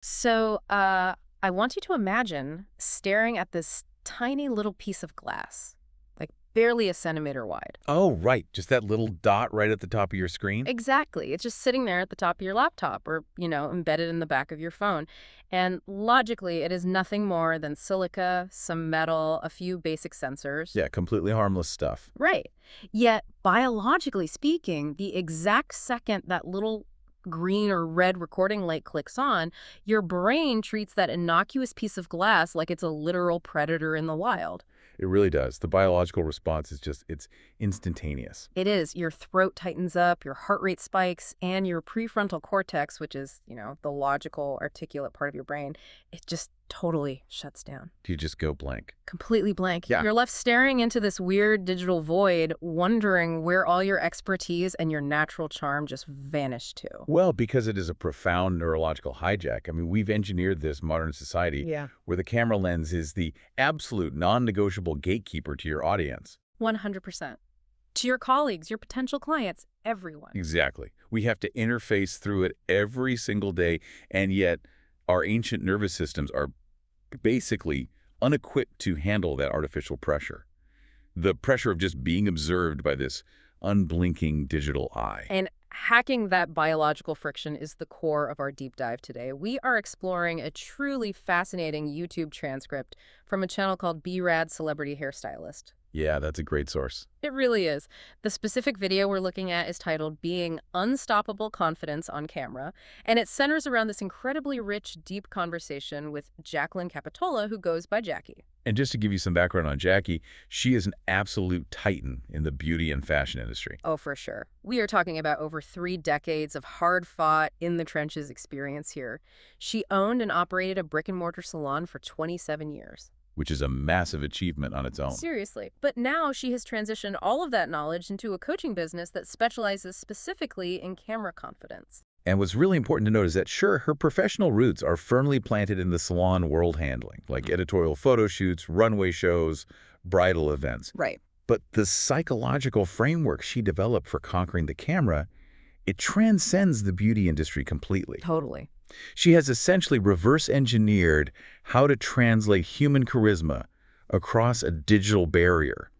I want you to imagine staring at this tiny little piece of glass, like barely a centimeter wide. Oh, right. Just that little dot right at the top of your screen? Exactly. It's just sitting there at the top of your laptop or, embedded in the back of your phone. And logically, it is nothing more than silica, some metal, a few basic sensors. Yeah, completely harmless stuff. Right. Yet, biologically speaking, the exact second that little green or red recording light clicks on, your brain treats that innocuous piece of glass like it's a literal predator in the wild. It really does. The biological response is it's instantaneous. It is. Your throat tightens up, your heart rate spikes, and your prefrontal cortex, which is, the logical, articulate part of your brain, it just totally shuts down. You just go blank. Completely blank. Yeah. You're left staring into this weird digital void, wondering where all your expertise and your natural charm just vanished to. Well, because it is a profound neurological hijack. I mean, we've engineered this modern society where the camera lens is the absolute non-negotiable gatekeeper to your audience. 100%. To your colleagues, your potential clients, everyone. Exactly. We have to interface through it every single day, and yet our ancient nervous systems are basically unequipped to handle that artificial pressure. The pressure of just being observed by this unblinking digital eye. And hacking that biological friction is the core of our deep dive today. We are exploring a truly fascinating YouTube transcript from a channel called B-Rad Celebrity Hairstylist. Yeah, that's a great source. It really is. The specific video we're looking at is titled Being Unstoppable Confidence on Camera, and it centers around this incredibly rich, deep conversation with Jacqueline Capatolla, who goes by Jackie. And just to give you some background on Jackie, she is an absolute titan in the beauty and fashion industry. Oh, for sure. We are talking about over 3 decades of hard-fought, in-the-trenches experience here. She owned and operated a brick-and-mortar salon for 27 years. Which is a massive achievement on its own. Seriously. But now she has transitioned all of that knowledge into a coaching business that specializes specifically in camera confidence. And what's really important to note is that, sure, her professional roots are firmly planted in the salon world handling, like editorial photo shoots, runway shows, bridal events. Right. But the psychological framework she developed for conquering the camera, it transcends the beauty industry completely. Totally. She has essentially reverse-engineered how to translate human charisma across a digital barrier,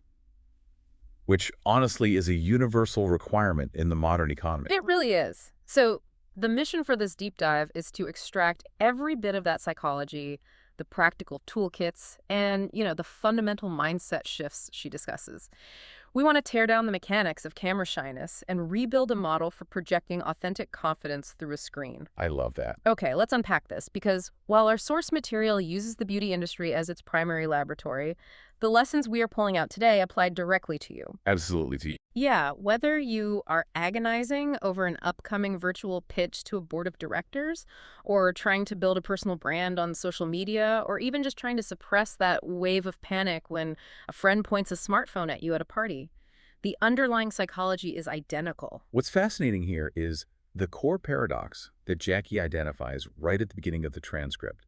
which honestly is a universal requirement in the modern economy. It really is. So the mission for this deep dive is to extract every bit of that psychology, the practical toolkits, and, the fundamental mindset shifts she discusses. We want to tear down the mechanics of camera shyness and rebuild a model for projecting authentic confidence through a screen. I love that. Okay, let's unpack this, because while our source material uses the beauty industry as its primary laboratory, the lessons we are pulling out today apply directly to you. Absolutely to you. Yeah, whether you are agonizing over an upcoming virtual pitch to a board of directors, or trying to build a personal brand on social media, or even just trying to suppress that wave of panic when a friend points a smartphone at you at a party, the underlying psychology is identical. What's fascinating here is the core paradox that Jackie identifies right at the beginning of the transcript.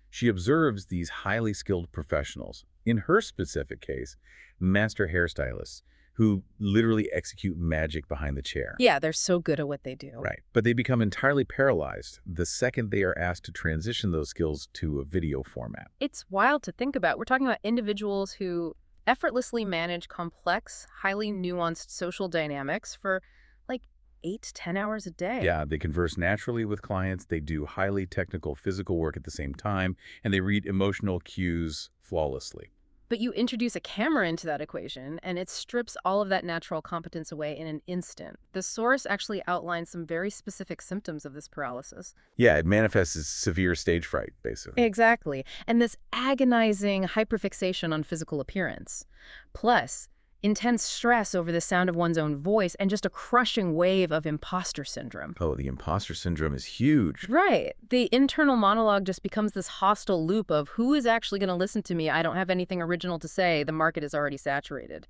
She observes these highly skilled professionals, in her specific case, master hairstylists, who literally execute magic behind the chair. Yeah, they're so good at what they do. Right. But they become entirely paralyzed the second they are asked to transition those skills to a video format. It's wild to think about. We're talking about individuals who effortlessly manage complex, highly nuanced social dynamics for like 8 to 10 hours a day. Yeah, they converse naturally with clients, they do highly technical physical work at the same time, and they read emotional cues flawlessly. But you introduce a camera into that equation, and it strips all of that natural competence away in an instant. The source actually outlines some very specific symptoms of this paralysis. Yeah, it manifests as severe stage fright, basically. Exactly. And this agonizing hyperfixation on physical appearance. Plus, intense stress over the sound of one's own voice and just a crushing wave of imposter syndrome. Oh, the imposter syndrome is huge. Right. The internal monologue just becomes this hostile loop of who is actually going to listen to me? I don't have anything original to say. The market is already saturated.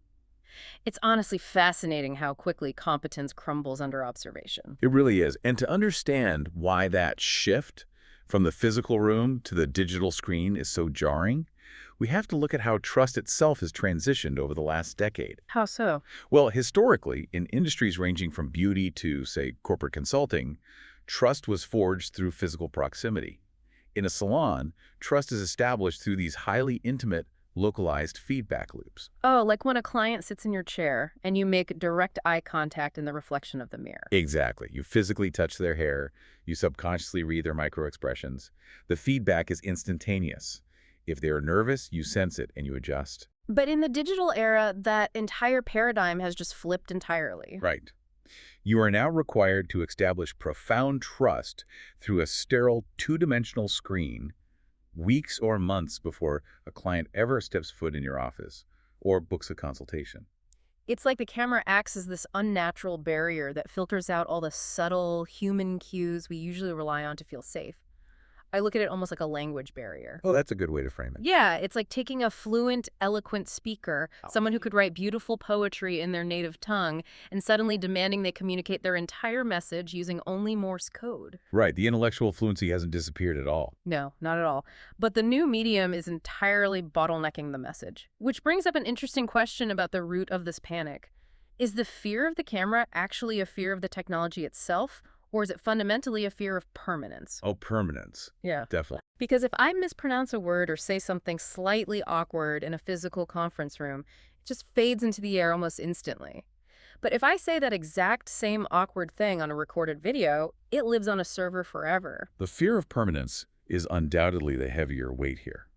It's honestly fascinating how quickly competence crumbles under observation. It really is. And to understand why that shift from the physical room to the digital screen is so jarring, we have to look at how trust itself has transitioned over the last decade. How so? Well, historically, in industries ranging from beauty to, say, corporate consulting, trust was forged through physical proximity. In a salon, trust is established through these highly intimate, localized feedback loops. Oh, like when a client sits in your chair and you make direct eye contact in the reflection of the mirror. Exactly. You physically touch their hair, you subconsciously read their microexpressions. The feedback is instantaneous. If they are nervous, you sense it and you adjust. But in the digital era, that entire paradigm has just flipped entirely. Right. You are now required to establish profound trust through a sterile two-dimensional screen weeks or months before a client ever steps foot in your office or books a consultation. It's like the camera acts as this unnatural barrier that filters out all the subtle human cues we usually rely on to feel safe. I look at it almost like a language barrier. Oh, that's a good way to frame it. Yeah, it's like taking a fluent, eloquent speaker, someone who could write beautiful poetry in their native tongue, and suddenly demanding they communicate their entire message using only Morse code. Right. The intellectual fluency hasn't disappeared at all. No, not at all. But the new medium is entirely bottlenecking the message, which brings up an interesting question about the root of this panic. Is the fear of the camera actually a fear of the technology itself, or is it fundamentally a fear of permanence? Oh, permanence. Yeah. Definitely. Because if I mispronounce a word or say something slightly awkward in a physical conference room, it just fades into the air almost instantly. But if I say that exact same awkward thing on a recorded video, it lives on a server forever. The fear of permanence is undoubtedly the heavier weight here,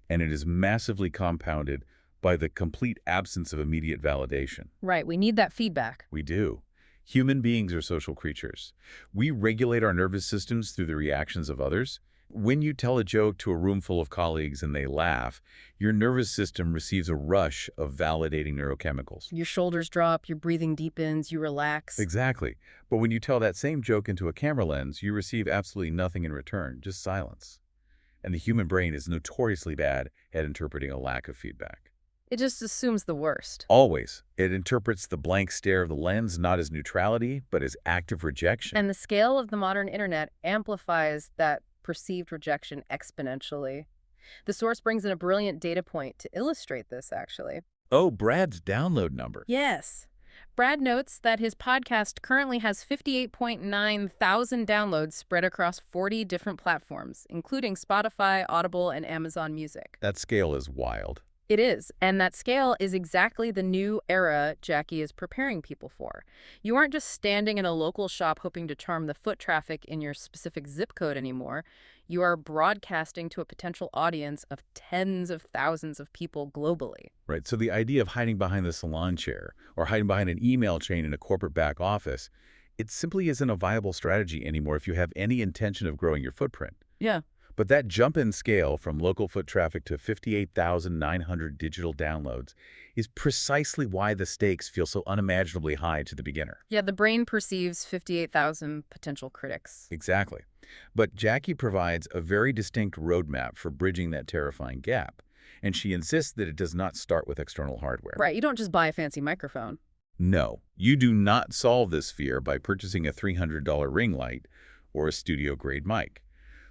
and it is massively compounded by the complete absence of immediate validation. Right, we need that feedback. We do. Human beings are social creatures. We regulate our nervous systems through the reactions of others. When you tell a joke to a room full of colleagues and they laugh, your nervous system receives a rush of validating neurochemicals. Your shoulders drop, your breathing deepens, you relax. Exactly. But when you tell that same joke into a camera lens, you receive absolutely nothing in return, just silence. And the human brain is notoriously bad at interpreting a lack of feedback. It just assumes the worst. Always. It interprets the blank stare of the lens not as neutrality, but as active rejection. And the scale of the modern internet amplifies that perceived rejection exponentially. The source brings in a brilliant data point to illustrate this, actually. Oh, Brad's download number. Yes. Brad notes that his podcast currently has 58.9 thousand downloads spread across 40 different platforms, including Spotify, Audible, and Amazon Music. That scale is wild. It is, and that scale is exactly the new era Jackie is preparing people for. You aren't just standing in a local shop hoping to charm the foot traffic in your specific zip code anymore. You are broadcasting to a potential audience of tens of thousands of people globally. Right, so the idea of hiding behind the salon chair or hiding behind an email chain in a corporate back office, it simply isn't a viable strategy anymore if you have any intention of growing your footprint. Yeah. But that jump in scale from local foot traffic to 58,900 digital downloads is precisely why the stakes feel so unimaginably high to the beginner. Yeah, the brain perceives 58,000 potential critics. Exactly. But Jackie provides a very distinct roadmap for bridging that terrifying gap, and she insists that it does not start with external hardware. Right, you don't just buy a fancy microphone. No, you do not solve this fear by purchasing a $300 ring light or a studio-grade mic.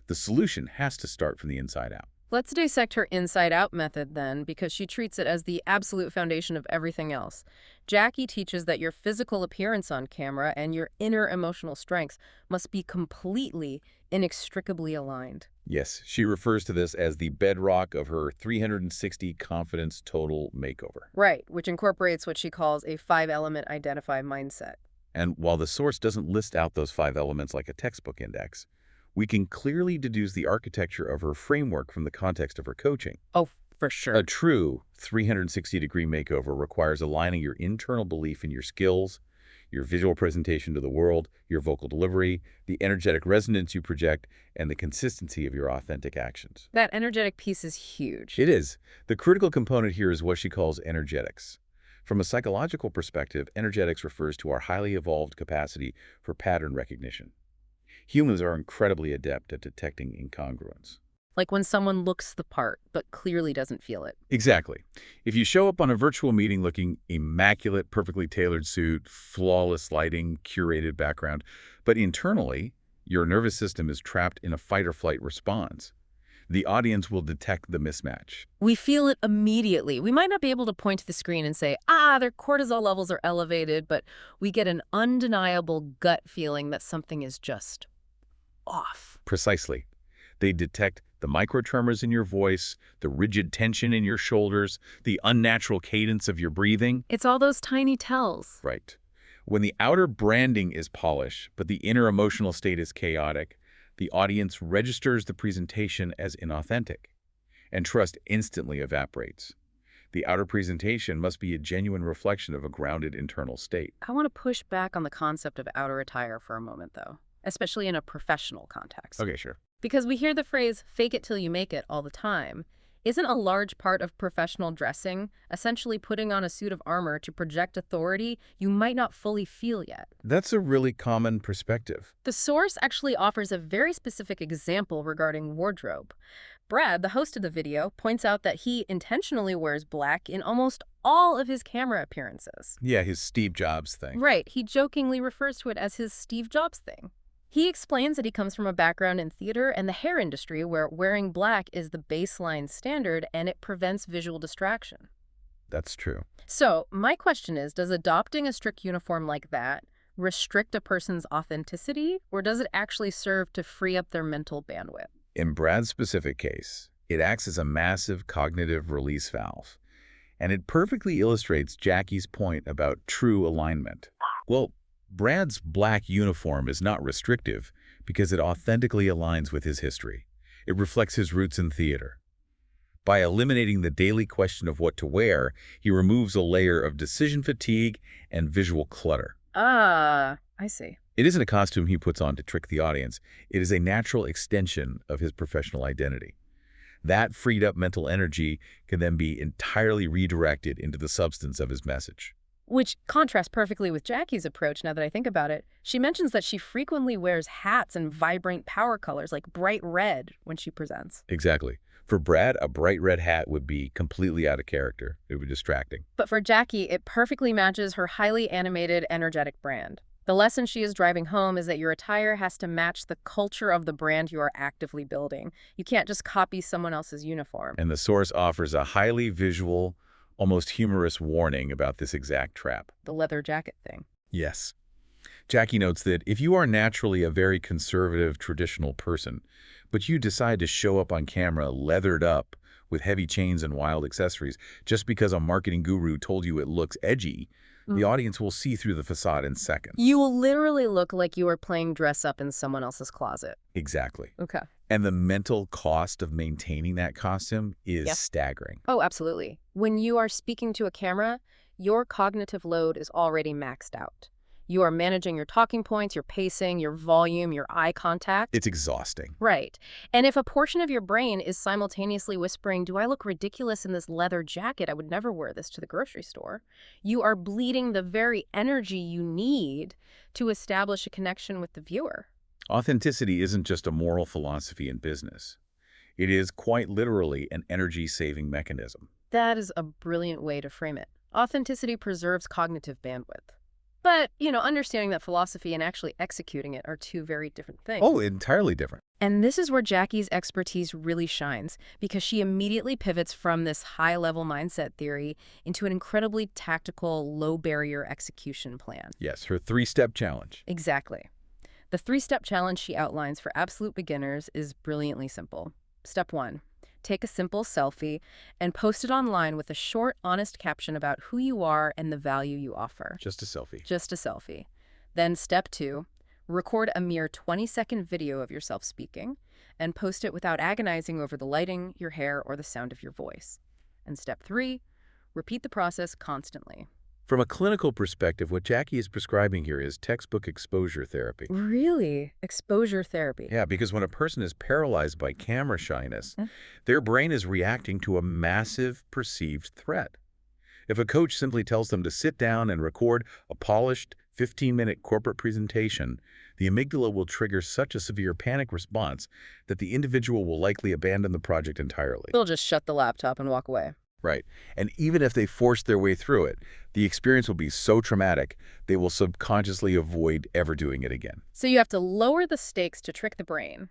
The solution has to start from the inside out. Let's dissect her inside-out method then, because she treats it as the absolute foundation of everything else. Jackie teaches that your physical appearance on camera and your inner emotional strengths must be completely, inextricably aligned. Yes, she refers to this as the bedrock of her 360 confidence total makeover. Right, which incorporates what she calls a 5-element identify mindset. And while the source doesn't list out those 5 elements like a textbook index, we can clearly deduce the architecture of her framework from the context of her coaching. Oh, for sure. A true 360-degree makeover requires aligning your internal belief in your skills, your visual presentation to the world, your vocal delivery, the energetic resonance you project, and the consistency of your authentic actions. That energetic piece is huge. It is. The critical component here is what she calls energetics. From a psychological perspective, energetics refers to our highly evolved capacity for pattern recognition. Humans are incredibly adept at detecting incongruence. Like when someone looks the part, but clearly doesn't feel it. Exactly. If you show up on a virtual meeting looking immaculate, perfectly tailored suit, flawless lighting, curated background, but internally, your nervous system is trapped in a fight-or-flight response, the audience will detect the mismatch. We feel it immediately. We might not be able to point to the screen and say, their cortisol levels are elevated, but we get an undeniable gut feeling that something is just off. Precisely. They detect the microtremors in your voice, the rigid tension in your shoulders, the unnatural cadence of your breathing. It's all those tiny tells. Right. When the outer branding is polished, but the inner emotional state is chaotic, the audience registers the presentation as inauthentic, and trust instantly evaporates. The outer presentation must be a genuine reflection of a grounded internal state. I want to push back on the concept of outer attire for a moment, though, especially in a professional context. Okay, sure. Because we hear the phrase, fake it till you make it, all the time. Isn't a large part of professional dressing essentially putting on a suit of armor to project authority you might not fully feel yet? That's a really common perspective. The source actually offers a very specific example regarding wardrobe. Brad, the host of the video, points out that he intentionally wears black in almost all of his camera appearances. Yeah, his Steve Jobs thing. Right, he jokingly refers to it as his Steve Jobs thing. He explains that he comes from a background in theater and the hair industry where wearing black is the baseline standard and it prevents visual distraction. That's true. So, my question is, does adopting a strict uniform like that restrict a person's authenticity, or does it actually serve to free up their mental bandwidth? In Brad's specific case, it acts as a massive cognitive release valve, and it perfectly illustrates Jackie's point about true alignment. Well, Brad's black uniform is not restrictive because it authentically aligns with his history. It reflects his roots in theater. By eliminating the daily question of what to wear, he removes a layer of decision fatigue and visual clutter. Ah, I see. It isn't a costume he puts on to trick the audience. It is a natural extension of his professional identity. That freed up mental energy can then be entirely redirected into the substance of his message. Which contrasts perfectly with Jackie's approach now that I think about it. She mentions that she frequently wears hats and vibrant power colors like bright red when she presents. Exactly. For Brad, a bright red hat would be completely out of character. It would be distracting. But for Jackie, it perfectly matches her highly animated, energetic brand. The lesson she is driving home is that your attire has to match the culture of the brand you are actively building. You can't just copy someone else's uniform. And the source offers a highly visual, almost humorous warning about this exact trap. The leather jacket thing. Yes. Jackie notes that if you are naturally a very conservative, traditional person, but you decide to show up on camera leathered up with heavy chains and wild accessories just because a marketing guru told you it looks edgy, the audience will see through the facade in seconds. You will literally look like you are playing dress up in someone else's closet. Exactly. Okay. And the mental cost of maintaining that costume is staggering. Oh, absolutely. When you are speaking to a camera, your cognitive load is already maxed out. You are managing your talking points, your pacing, your volume, your eye contact. It's exhausting. Right. And if a portion of your brain is simultaneously whispering, do I look ridiculous in this leather jacket? I would never wear this to the grocery store. You are bleeding the very energy you need to establish a connection with the viewer. Authenticity isn't just a moral philosophy in business. It is quite literally an energy-saving mechanism. That is a brilliant way to frame it. Authenticity preserves cognitive bandwidth. But, understanding that philosophy and actually executing it are two very different things. Oh, entirely different. And this is where Jackie's expertise really shines, because she immediately pivots from this high-level mindset theory into an incredibly tactical, low-barrier execution plan. Yes, her three-step challenge. Exactly. The three-step challenge she outlines for absolute beginners is brilliantly simple. Step 1. Take a simple selfie and post it online with a short, honest caption about who you are and the value you offer. Just a selfie. Just a selfie. Then step 2, record a mere 20-second video of yourself speaking and post it without agonizing over the lighting, your hair, or the sound of your voice. And step 3, repeat the process constantly. From a clinical perspective, what Jackie is prescribing here is textbook exposure therapy. Really? Exposure therapy? Yeah, because when a person is paralyzed by camera shyness, their brain is reacting to a massive perceived threat. If a coach simply tells them to sit down and record a polished 15-minute corporate presentation, the amygdala will trigger such a severe panic response that the individual will likely abandon the project entirely. They'll just shut the laptop and walk away. Right. And even if they force their way through it, the experience will be so traumatic, they will subconsciously avoid ever doing it again. So you have to lower the stakes to trick the brain.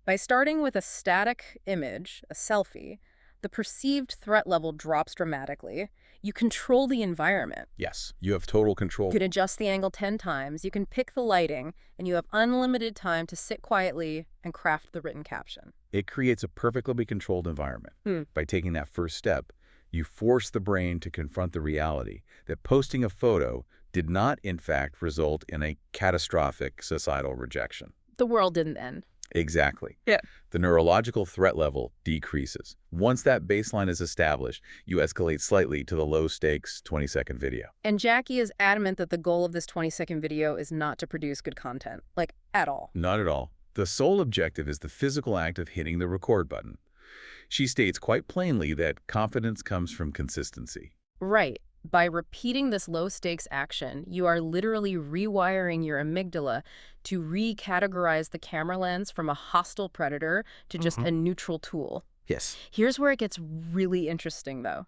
By starting with a static image, a selfie, the the perceived threat level drops dramatically. You control the environment. Yes, you have total control. You can adjust the angle 10 times, you can pick the lighting, and you have unlimited time to sit quietly and craft the written caption. It creates a perfectly controlled environment. Hmm. By taking that first step, you force the brain to confront the reality that posting a photo did not, in fact, result in a catastrophic societal rejection. The world didn't end. Exactly. Yeah. The neurological threat level decreases. Once that baseline is established, you escalate slightly to the low-stakes 20-second video. And Jackie is adamant that the goal of this 20-second video is not to produce good content, like, at all. Not at all. The sole objective is the physical act of hitting the record button. She states quite plainly that confidence comes from consistency. Right. By repeating this low-stakes action, you are literally rewiring your amygdala to recategorize the camera lens from a hostile predator to just a neutral tool. Yes. Here's where it gets really interesting, though.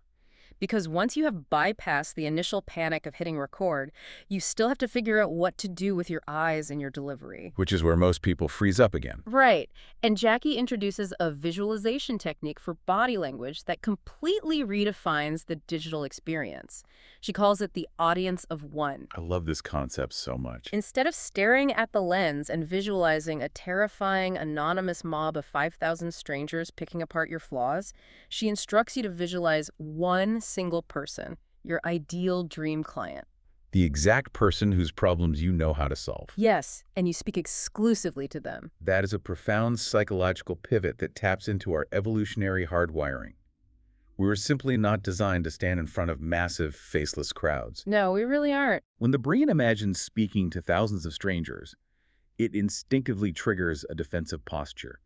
Because once you have bypassed the initial panic of hitting record, you still have to figure out what to do with your eyes and your delivery. Which is where most people freeze up again. Right. And Jackie introduces a visualization technique for body language that completely redefines the digital experience. She calls it the audience of one. I love this concept so much. Instead of staring at the lens and visualizing a terrifying, anonymous mob of 5,000 strangers picking apart your flaws, she instructs you to visualize one single person, your ideal dream client. The exact person whose problems you know how to solve. Yes, and you speak exclusively to them. That is a profound psychological pivot that taps into our evolutionary hardwiring. We were simply not designed to stand in front of massive, faceless crowds. No, we really aren't. When the brain imagines speaking to thousands of strangers, it instinctively triggers a defensive posture.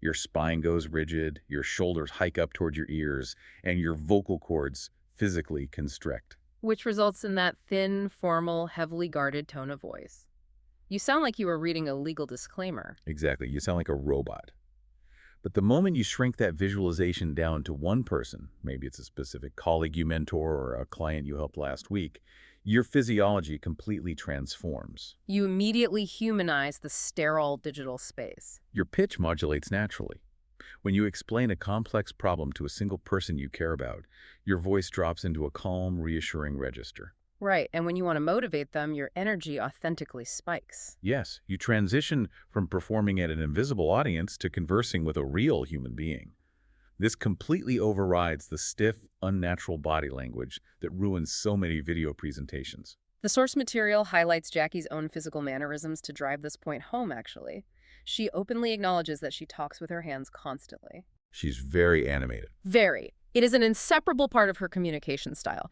Your spine goes rigid, your shoulders hike up toward your ears, and your vocal cords physically constrict. Which results in that thin, formal, heavily guarded tone of voice. You sound like you were reading a legal disclaimer. Exactly. You sound like a robot. But the moment you shrink that visualization down to one person, maybe it's a specific colleague you mentor or a client you helped last week, your physiology completely transforms. You immediately humanize the sterile digital space. Your pitch modulates naturally. When you explain a complex problem to a single person you care about, your voice drops into a calm, reassuring register. Right, and when you want to motivate them, your energy authentically spikes. Yes, you transition from performing at an invisible audience to conversing with a real human being. This completely overrides the stiff, unnatural body language that ruins so many video presentations. The source material highlights Jackie's own physical mannerisms to drive this point home, actually. She openly acknowledges that she talks with her hands constantly. She's very animated. Very. It is an inseparable part of her communication style.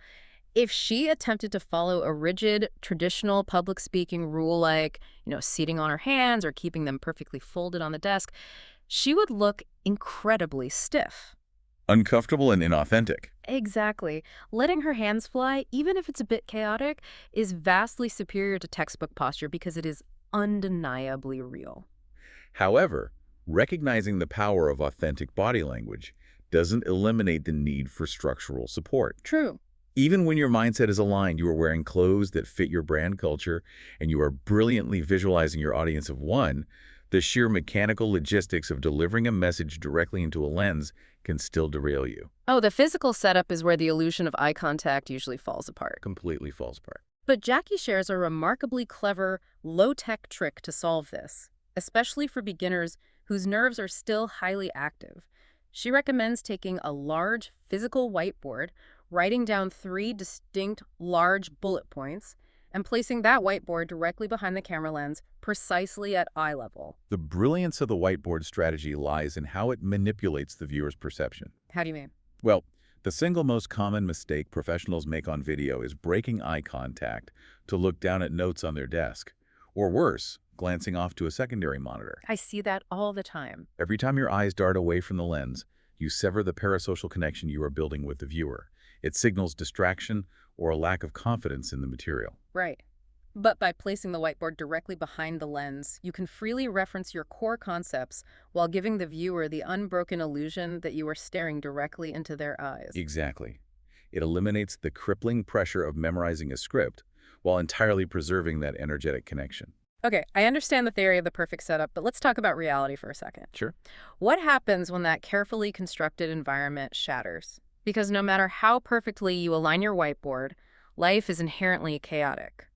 If she attempted to follow a rigid, traditional public speaking rule like, seating on her hands or keeping them perfectly folded on the desk, she would look incredibly stiff. Uncomfortable and inauthentic. Exactly. Letting her hands fly, even if it's a bit chaotic, is vastly superior to textbook posture because it is undeniably real. However, recognizing the power of authentic body language doesn't eliminate the need for structural support. True. Even when your mindset is aligned, you are wearing clothes that fit your brand culture, and you are brilliantly visualizing your audience of one, the sheer mechanical logistics of delivering a message directly into a lens can still derail you. Oh, the physical setup is where the illusion of eye contact usually falls apart. Completely falls apart. But Jackie shares a remarkably clever, low-tech trick to solve this, especially for beginners whose nerves are still highly active. She recommends taking a large physical whiteboard, writing down 3 distinct large bullet points, and placing that whiteboard directly behind the camera lens, precisely at eye level. The brilliance of the whiteboard strategy lies in how it manipulates the viewer's perception. How do you mean? Well, the single most common mistake professionals make on video is breaking eye contact to look down at notes on their desk, or worse, glancing off to a secondary monitor. I see that all the time. Every time your eyes dart away from the lens, you sever the parasocial connection you are building with the viewer. It signals distraction or a lack of confidence in the material. Right. But by placing the whiteboard directly behind the lens, you can freely reference your core concepts while giving the viewer the unbroken illusion that you are staring directly into their eyes. Exactly. It eliminates the crippling pressure of memorizing a script while entirely preserving that energetic connection. Okay, I understand the theory of the perfect setup, but let's talk about reality for a second. Sure. What happens when that carefully constructed environment shatters? Because no matter how perfectly you align your whiteboard, life is inherently chaotic.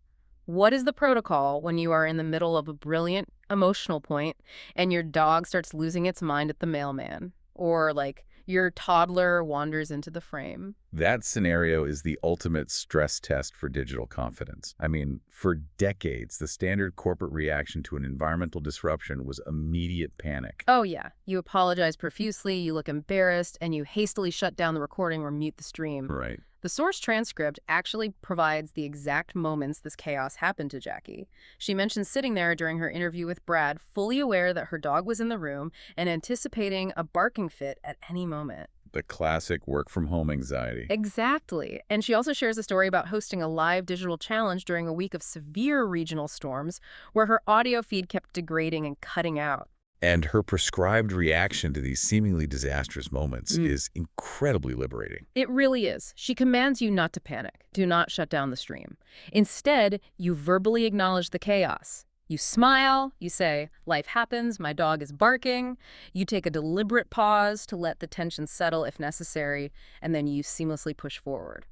What is the protocol when you are in the middle of a brilliant emotional point and your dog starts losing its mind at the mailman? Or, like, your toddler wanders into the frame? That scenario is the ultimate stress test for digital confidence. I mean, for decades, the standard corporate reaction to an environmental disruption was immediate panic. Oh, yeah. You apologize profusely, you look embarrassed, and you hastily shut down the recording or mute the stream. Right. The source transcript actually provides the exact moments this chaos happened to Jackie. She mentions sitting there during her interview with Brad, fully aware that her dog was in the room and anticipating a barking fit at any moment. The classic work-from-home anxiety. Exactly. And she also shares a story about hosting a live digital challenge during a week of severe regional storms where her audio feed kept degrading and cutting out. And her prescribed reaction to these seemingly disastrous moments is incredibly liberating. It really is. She commands you not to panic. Do not shut down the stream. Instead, you verbally acknowledge the chaos. You smile, you say, life happens, my dog is barking. You take a deliberate pause to let the tension settle if necessary, and then you seamlessly push forward.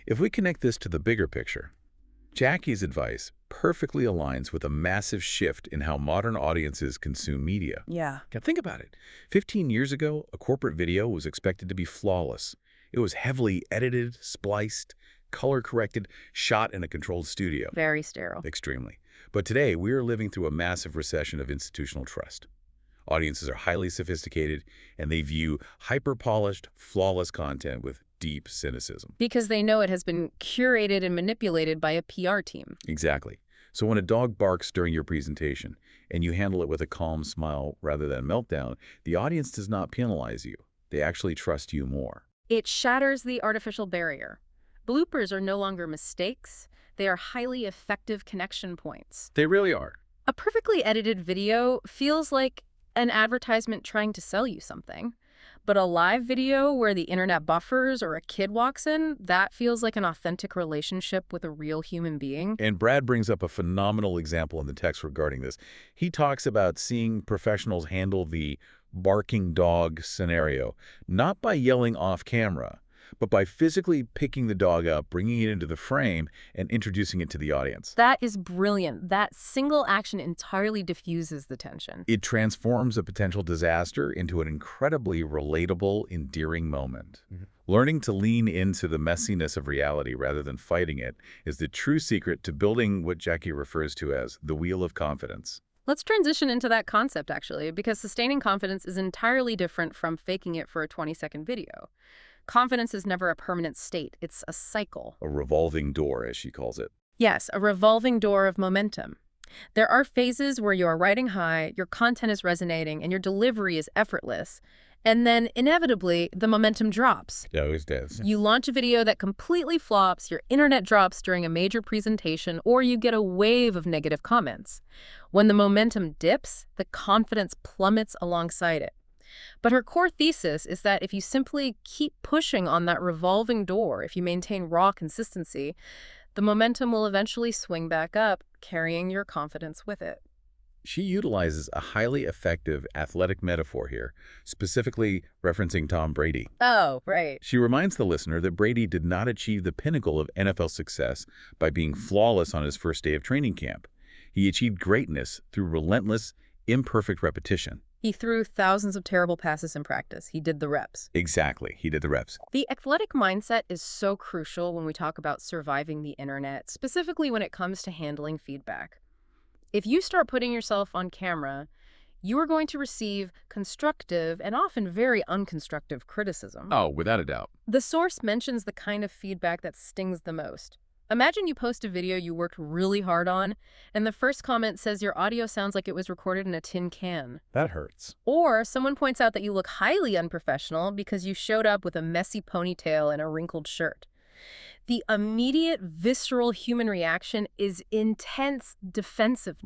If we connect this to the bigger picture, Jackie's advice perfectly aligns with a massive shift in how modern audiences consume media. Yeah. Now think about it. 15 years ago, a corporate video was expected to be flawless. It was heavily edited, spliced, color-corrected, shot in a controlled studio. Very sterile. Extremely. But today, we are living through a massive recession of institutional trust. Audiences are highly sophisticated, and they view hyper-polished, flawless content with deep cynicism. Because they know it has been curated and manipulated by a PR team. Exactly. So when a dog barks during your presentation, and you handle it with a calm smile rather than meltdown, the audience does not penalize you. They actually trust you more. It shatters the artificial barrier. Bloopers are no longer mistakes. They are highly effective connection points. They really are. A perfectly edited video feels like an advertisement trying to sell you something. But a live video where the internet buffers or a kid walks in, that feels like an authentic relationship with a real human being. And Brad brings up a phenomenal example in the text regarding this. He talks about seeing professionals handle the barking dog scenario, not by yelling off camera, but by physically picking the dog up, bringing it into the frame, and introducing it to the audience. That is brilliant. That single action entirely diffuses the tension. It transforms a potential disaster into an incredibly relatable, endearing moment. Learning to lean into the messiness of reality rather than fighting it is the true secret to building what Jackie refers to as the wheel of confidence. Let's transition into that concept, actually, because sustaining confidence is entirely different from faking it for a 20-second video. Confidence is never a permanent state. It's a cycle. A revolving door, as she calls it. Yes, a revolving door of momentum. There are phases where you are riding high, your content is resonating, and your delivery is effortless. And then, inevitably, the momentum drops. It always does. You launch a video that completely flops, your internet drops during a major presentation, or you get a wave of negative comments. When the momentum dips, the confidence plummets alongside it. But her core thesis is that if you simply keep pushing on that revolving door, if you maintain raw consistency, the momentum will eventually swing back up, carrying your confidence with it. She utilizes a highly effective athletic metaphor here, specifically referencing Tom Brady. Oh, right. She reminds the listener that Brady did not achieve the pinnacle of NFL success by being flawless on his first day of training camp. He achieved greatness through relentless, imperfect repetition. He threw thousands of terrible passes in practice. He did the reps. Exactly. He did the reps. The athletic mindset is so crucial when we talk about surviving the internet, specifically when it comes to handling feedback. If you start putting yourself on camera, you are going to receive constructive and often very unconstructive criticism. Oh, without a doubt. The source mentions the kind of feedback that stings the most. Imagine you post a video you worked really hard on, and the first comment says your audio sounds like it was recorded in a tin can. That hurts. Or someone points out that you look highly unprofessional because you showed up with a messy ponytail and a wrinkled shirt. The immediate, visceral human reaction is intense defensive.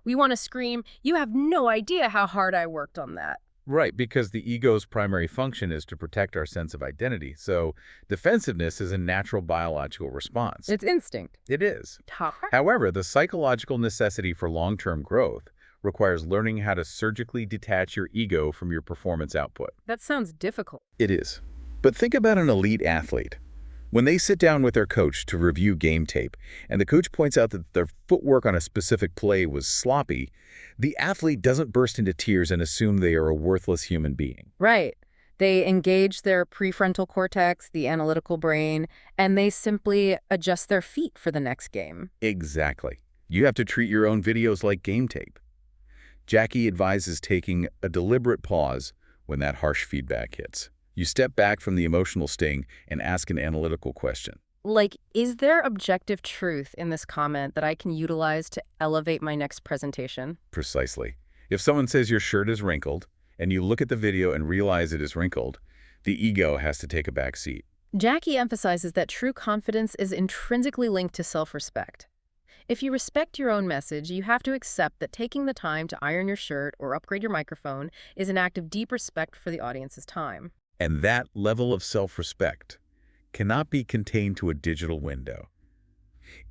We want to scream, "You have no idea how hard I worked on that." Right, because the ego's primary function is to protect our sense of identity, so defensiveness is a natural biological response. It's instinct. It is. Ta- However, the psychological necessity for long-term growth requires learning how to surgically detach your ego from your performance output. That sounds difficult. It is. But think about an elite athlete. When they sit down with their coach to review game tape, and the coach points out that their footwork on a specific play was sloppy, the athlete doesn't burst into tears and assume they are a worthless human being. Right. They engage their prefrontal cortex, the analytical brain, and they simply adjust their feet for the next game. Exactly. You have to treat your own videos like game tape. Jackie advises taking a deliberate pause when that harsh feedback hits. You step back from the emotional sting and ask an analytical question. Like, is there objective truth in this comment that I can utilize to elevate my next presentation? Precisely. If someone says your shirt is wrinkled, and you look at the video and realize it is wrinkled, the ego has to take a back seat. Jackie emphasizes that true confidence is intrinsically linked to self-respect. If you respect your own message, you have to accept that taking the time to iron your shirt or upgrade your microphone is an act of deep respect for the audience's time. And that level of self-respect cannot be contained to a digital window.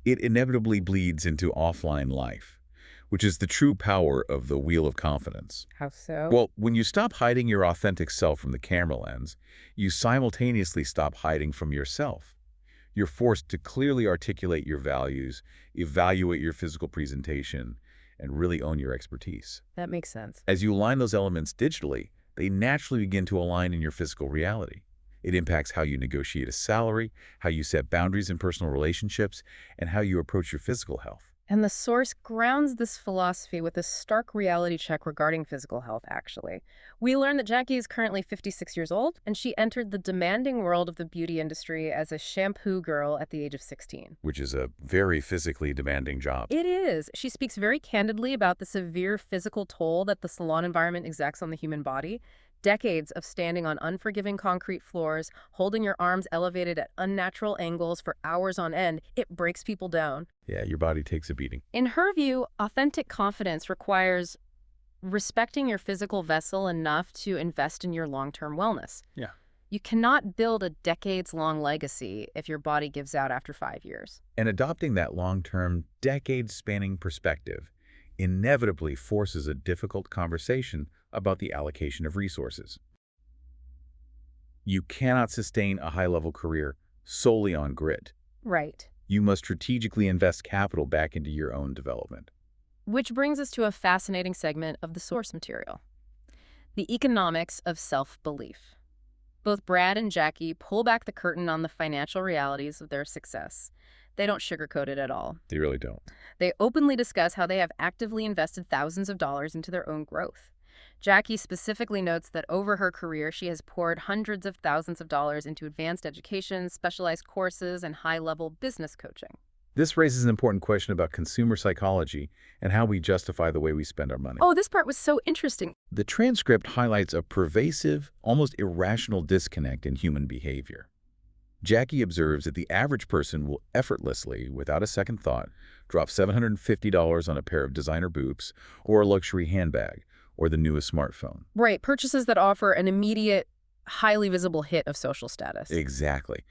It inevitably bleeds into offline life, which is the true power of the wheel of confidence. How so? Well, when you stop hiding your authentic self from the camera lens, you simultaneously stop hiding from yourself. You're forced to clearly articulate your values, evaluate your physical presentation, and really own your expertise. That makes sense. As you align those elements digitally, they naturally begin to align in your physical reality. It impacts how you negotiate a salary, how you set boundaries in personal relationships, and how you approach your physical health. And the source grounds this philosophy with a stark reality check regarding physical health, actually. We learn that Jackie is currently 56 years old, and she entered the demanding world of the beauty industry as a shampoo girl at the age of 16. Which is a very physically demanding job. It is. She speaks very candidly about the severe physical toll that the salon environment exacts on the human body. Decades of standing on unforgiving concrete floors, holding your arms elevated at unnatural angles for hours on end, it breaks people down. Yeah, your body takes a beating. In her view, authentic confidence requires respecting your physical vessel enough to invest in your long-term wellness. Yeah. You cannot build a decades-long legacy if your body gives out after 5 years. And adopting that long-term, decade-spanning perspective inevitably forces a difficult conversation about the allocation of resources. You cannot sustain a high-level career solely on grit. Right. You must strategically invest capital back into your own development. Which brings us to a fascinating segment of the source material: the economics of self-belief. Both Brad and Jackie pull back the curtain on the financial realities of their success. They don't sugarcoat it at all. They really don't. They openly discuss how they have actively invested thousands of dollars into their own growth. Jackie specifically notes that over her career, she has poured hundreds of thousands of dollars into advanced education, specialized courses, and high-level business coaching. This raises an important question about consumer psychology and how we justify the way we spend our money. Oh, this part was so interesting. The transcript highlights a pervasive, almost irrational disconnect in human behavior. Jackie observes that the average person will effortlessly, without a second thought, drop $750 on a pair of designer boots or a luxury handbag or the newest smartphone. Right, purchases that offer an immediate, highly visible hit of social status. Exactly.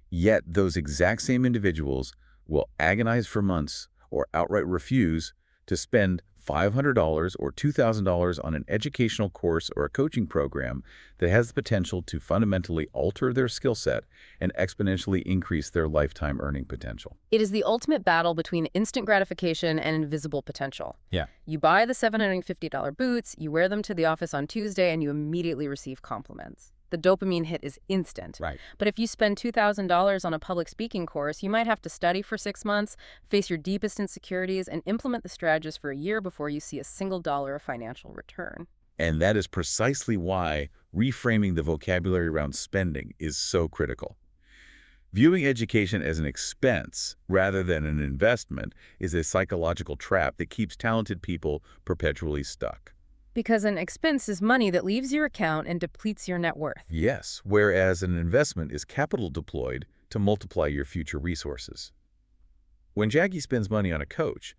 Yet those exact same individuals will agonize for months or outright refuse to spend $500 or $2,000 on an educational course or a coaching program that has the potential to fundamentally alter their skill set and exponentially increase their lifetime earning potential. It is the ultimate battle between instant gratification and invisible potential. Yeah. You buy the $750 boots, you wear them to the office on Tuesday, and you immediately receive compliments. The dopamine hit is instant. Right. But if you spend $2,000 on a public speaking course, you might have to study for 6 months, face your deepest insecurities, and implement the strategies for a year before you see a single dollar of financial return. And that is precisely why reframing the vocabulary around spending is so critical. Viewing education as an expense rather than an investment is a psychological trap that keeps talented people perpetually stuck. Because an expense is money that leaves your account and depletes your net worth. Yes, whereas an investment is capital deployed to multiply your future resources. When Jackie spends money on a coach,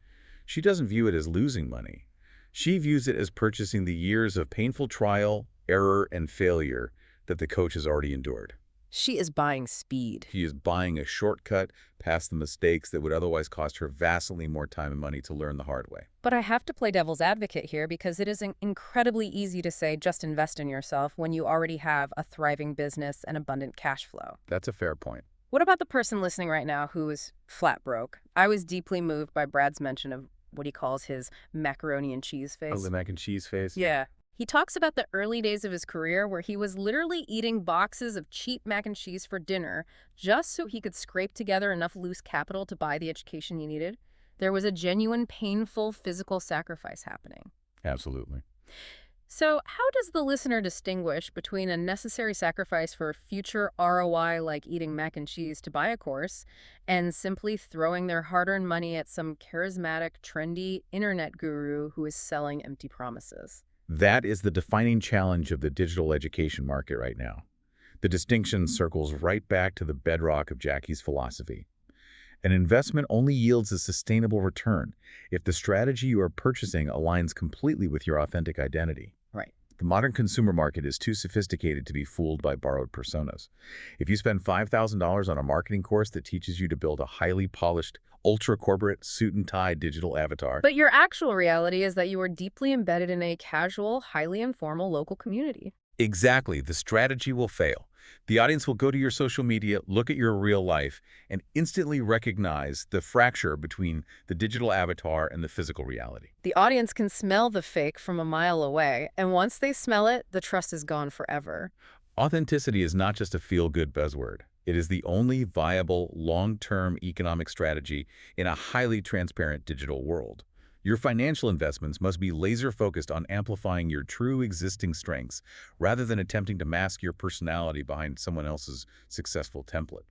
she doesn't view it as losing money. She views it as purchasing the years of painful trial, error and failure that the coach has already endured. She is buying speed. She is buying a shortcut past the mistakes that would otherwise cost her vastly more time and money to learn the hard way. But I have to play devil's advocate here because it is incredibly easy to say just invest in yourself when you already have a thriving business and abundant cash flow. That's a fair point. What about the person listening right now who is flat broke? I was deeply moved by Brad's mention of what he calls his macaroni and cheese face. Oh, the mac and cheese face? Yeah. He talks about the early days of his career where he was literally eating boxes of cheap mac and cheese for dinner just so he could scrape together enough loose capital to buy the education he needed. There was a genuine, painful physical sacrifice happening. Absolutely. So how does the listener distinguish between a necessary sacrifice for future ROI like eating mac and cheese to buy a course and simply throwing their hard-earned money at some charismatic, trendy internet guru who is selling empty promises? That is the defining challenge of the digital education market right now. The distinction circles right back to the bedrock of Jackie's philosophy. An investment only yields a sustainable return if the strategy you are purchasing aligns completely with your authentic identity. Right. The modern consumer market is too sophisticated to be fooled by borrowed personas. If you spend $5,000 on a marketing course that teaches you to build a highly polished, ultra-corporate, suit-and-tie digital avatar. But your actual reality is that you are deeply embedded in a casual, highly informal local community. Exactly. The strategy will fail. The audience will go to your social media, look at your real life, and instantly recognize the fracture between the digital avatar and the physical reality. The audience can smell the fake from a mile away, and once they smell it, the trust is gone forever. Authenticity is not just a feel-good buzzword. It is the only viable, long-term economic strategy in a highly transparent digital world. Your financial investments must be laser-focused on amplifying your true existing strengths rather than attempting to mask your personality behind someone else's successful template.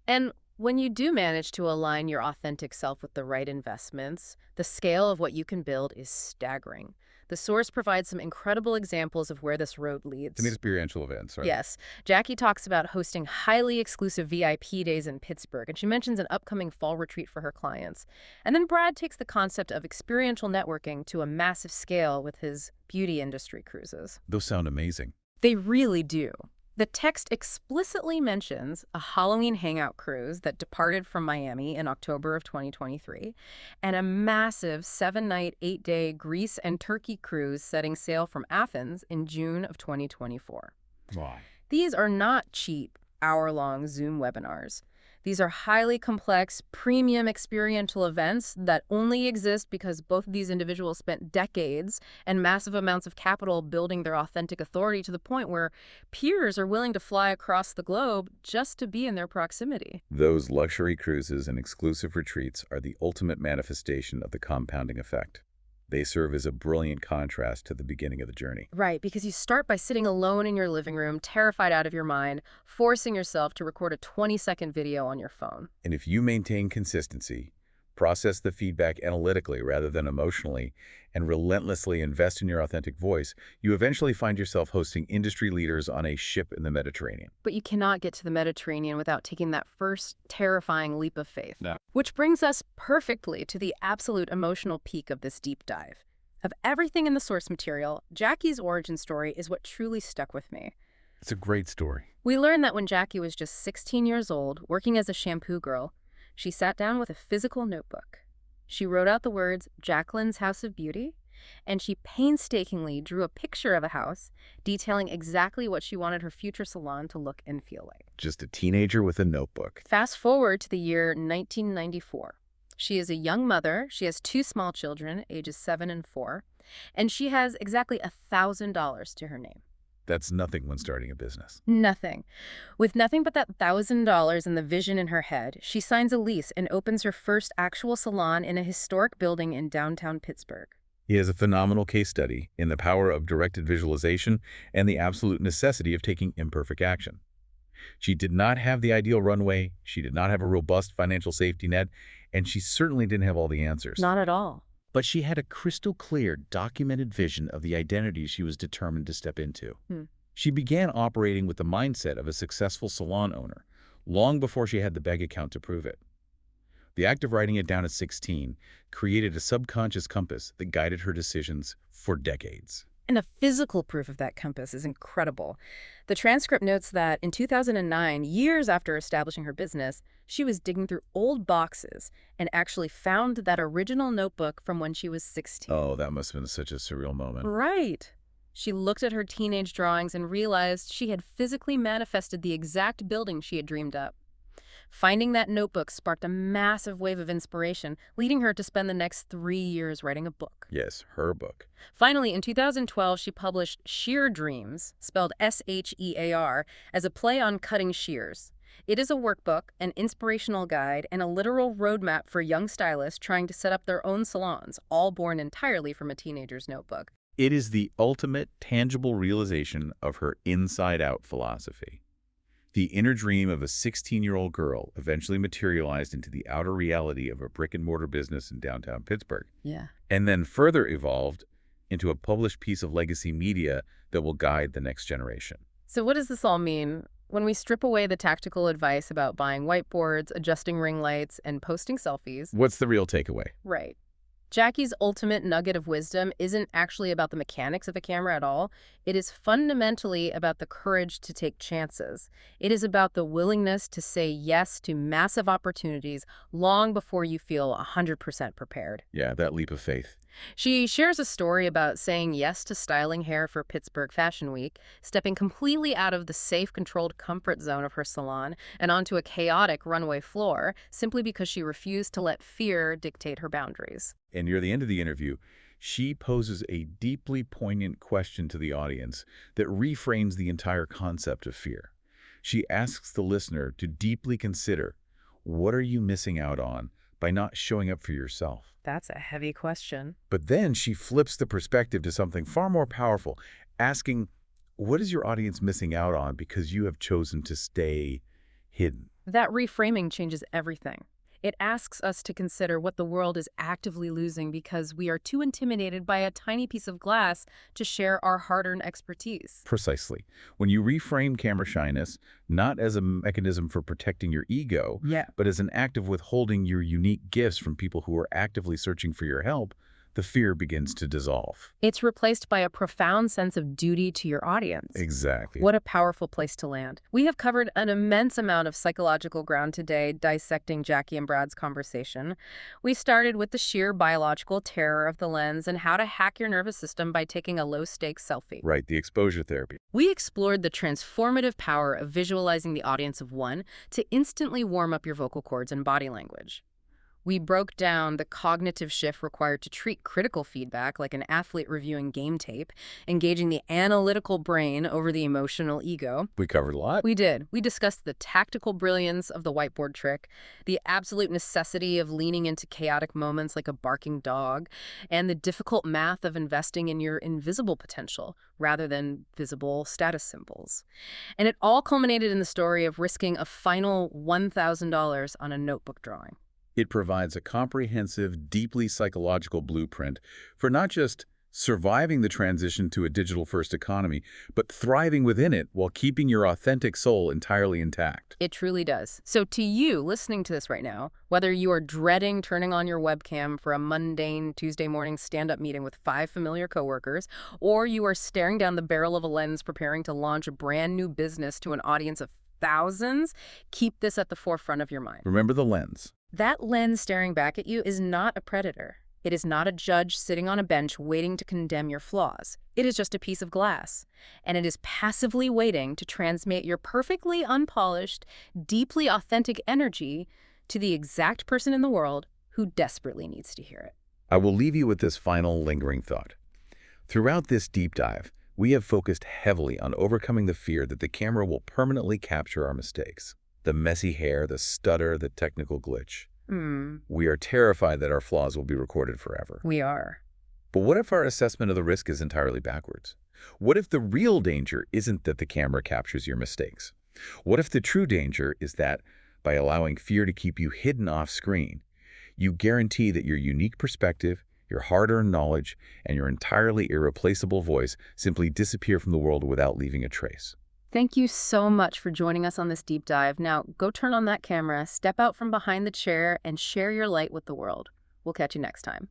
And when you do manage to align your authentic self with the right investments, the scale of what you can build is staggering. The source provides some incredible examples of where this road leads. To experiential events, right? Yes. Jackie talks about hosting highly exclusive VIP days in Pittsburgh, and she mentions an upcoming fall retreat for her clients. And then Brad takes the concept of experiential networking to a massive scale with his beauty industry cruises. Those sound amazing. They really do. The text explicitly mentions a Halloween hangout cruise that departed from Miami in October of 2023 and a massive 7-night, 8-day Greece and Turkey cruise setting sail from Athens in June of 2024. Why? These are not cheap, hour-long Zoom webinars. These are highly complex, premium experiential events that only exist because both of these individuals spent decades and massive amounts of capital building their authentic authority to the point where peers are willing to fly across the globe just to be in their proximity. Those luxury cruises and exclusive retreats are the ultimate manifestation of the compounding effect. They serve as a brilliant contrast to the beginning of the journey. Right, because you start by sitting alone in your living room, terrified out of your mind, forcing yourself to record a 20-second video on your phone. And if you maintain consistency, process the feedback analytically rather than emotionally, and relentlessly invest in your authentic voice, you eventually find yourself hosting industry leaders on a ship in the Mediterranean. But you cannot get to the Mediterranean without taking that first terrifying leap of faith. No. Which brings us perfectly to the absolute emotional peak of this deep dive. Of everything in the source material, Jackie's origin story is what truly stuck with me. It's a great story. We learned that when Jackie was just 16 years old, working as a shampoo girl, she sat down with a physical notebook. She wrote out the words, Jacqueline's House of Beauty, and she painstakingly drew a picture of a house detailing exactly what she wanted her future salon to look and feel like. Just a teenager with a notebook. Fast forward to the year 1994. She is a young mother. She has 2 small children, ages 7 and 4, and she has exactly $1,000 to her name. That's nothing when starting a business. Nothing. With nothing but that $1,000 and the vision in her head, she signs a lease and opens her first actual salon in a historic building in downtown Pittsburgh. He has a phenomenal case study in the power of directed visualization and the absolute necessity of taking imperfect action. She did not have the ideal runway, she did not have a robust financial safety net, and she certainly didn't have all the answers. Not at all. But she had a crystal clear, documented vision of the identity she was determined to step into. She began operating with the mindset of a successful salon owner, long before she had the bank account to prove it. The act of writing it down at 16 created a subconscious compass that guided her decisions for decades. And the physical proof of that compass is incredible. The transcript notes that in 2009, years after establishing her business, she was digging through old boxes and actually found that original notebook from when she was 16. Oh, that must have been such a surreal moment. Right. She looked at her teenage drawings and realized she had physically manifested the exact building she had dreamed up. Finding that notebook sparked a massive wave of inspiration, leading her to spend the next 3 years writing a book. Yes, her book. Finally, in 2012, she published Shear Dreams, spelled S-H-E-A-R, as a play on cutting shears. It is a workbook, an inspirational guide, and a literal roadmap for young stylists trying to set up their own salons, all born entirely from a teenager's notebook. It is the ultimate tangible realization of her inside-out philosophy. The inner dream of a 16-year-old girl eventually materialized into the outer reality of a brick-and-mortar business in downtown Pittsburgh. Yeah. And then further evolved into a published piece of legacy media that will guide the next generation. So what does this all mean? When we strip away the tactical advice about buying whiteboards, adjusting ring lights, and posting selfies... What's the real takeaway? Right. Jackie's ultimate nugget of wisdom isn't actually about the mechanics of a camera at all. It is fundamentally about the courage to take chances. It is about the willingness to say yes to massive opportunities long before you feel 100% prepared. Yeah, that leap of faith. She shares a story about saying yes to styling hair for Pittsburgh Fashion Week, stepping completely out of the safe, controlled comfort zone of her salon and onto a chaotic runway floor simply because she refused to let fear dictate her boundaries. And near the end of the interview, she poses a deeply poignant question to the audience that reframes the entire concept of fear. She asks the listener to deeply consider, what are you missing out on by not showing up for yourself? That's a heavy question. But then she flips the perspective to something far more powerful, asking, what is your audience missing out on because you have chosen to stay hidden? That reframing changes everything. It asks us to consider what the world is actively losing because we are too intimidated by a tiny piece of glass to share our hard-earned expertise. Precisely. When you reframe camera shyness, not as a mechanism for protecting your ego, but as an act of withholding your unique gifts from people who are actively searching for your help, the fear begins to dissolve. It's replaced by a profound sense of duty to your audience. Exactly. What a powerful place to land. We have covered an immense amount of psychological ground today dissecting Jackie and Brad's conversation. We started with the sheer biological terror of the lens and how to hack your nervous system by taking a low-stakes selfie. Right, the exposure therapy. We explored the transformative power of visualizing the audience of one to instantly warm up your vocal cords and body language. We broke down the cognitive shift required to treat critical feedback like an athlete reviewing game tape, engaging the analytical brain over the emotional ego. We covered a lot. We did. We discussed the tactical brilliance of the whiteboard trick, the absolute necessity of leaning into chaotic moments like a barking dog, and the difficult math of investing in your invisible potential rather than visible status symbols. And it all culminated in the story of risking a final $1,000 on a notebook drawing. It provides a comprehensive, deeply psychological blueprint for not just surviving the transition to a digital-first economy, but thriving within it while keeping your authentic soul entirely intact. It truly does. So to you listening to this right now, whether you are dreading turning on your webcam for a mundane Tuesday morning stand-up meeting with 5 familiar coworkers, or you are staring down the barrel of a lens preparing to launch a brand new business to an audience of thousands, keep this at the forefront of your mind. Remember the lens. That lens staring back at you is not a predator. It is not a judge sitting on a bench waiting to condemn your flaws. It is just a piece of glass, and it is passively waiting to transmit your perfectly unpolished, deeply authentic energy to the exact person in the world who desperately needs to hear it. I will leave you with this final lingering thought. Throughout this deep dive, we have focused heavily on overcoming the fear that the camera will permanently capture our mistakes. The messy hair, the stutter, the technical glitch. We are terrified that our flaws will be recorded forever. We are. But what if our assessment of the risk is entirely backwards? What if the real danger isn't that the camera captures your mistakes? What if the true danger is that, by allowing fear to keep you hidden off-screen, you guarantee that your unique perspective, your hard-earned knowledge, and your entirely irreplaceable voice simply disappear from the world without leaving a trace? Thank you so much for joining us on this deep dive. Now, go turn on that camera, step out from behind the chair, and share your light with the world. We'll catch you next time.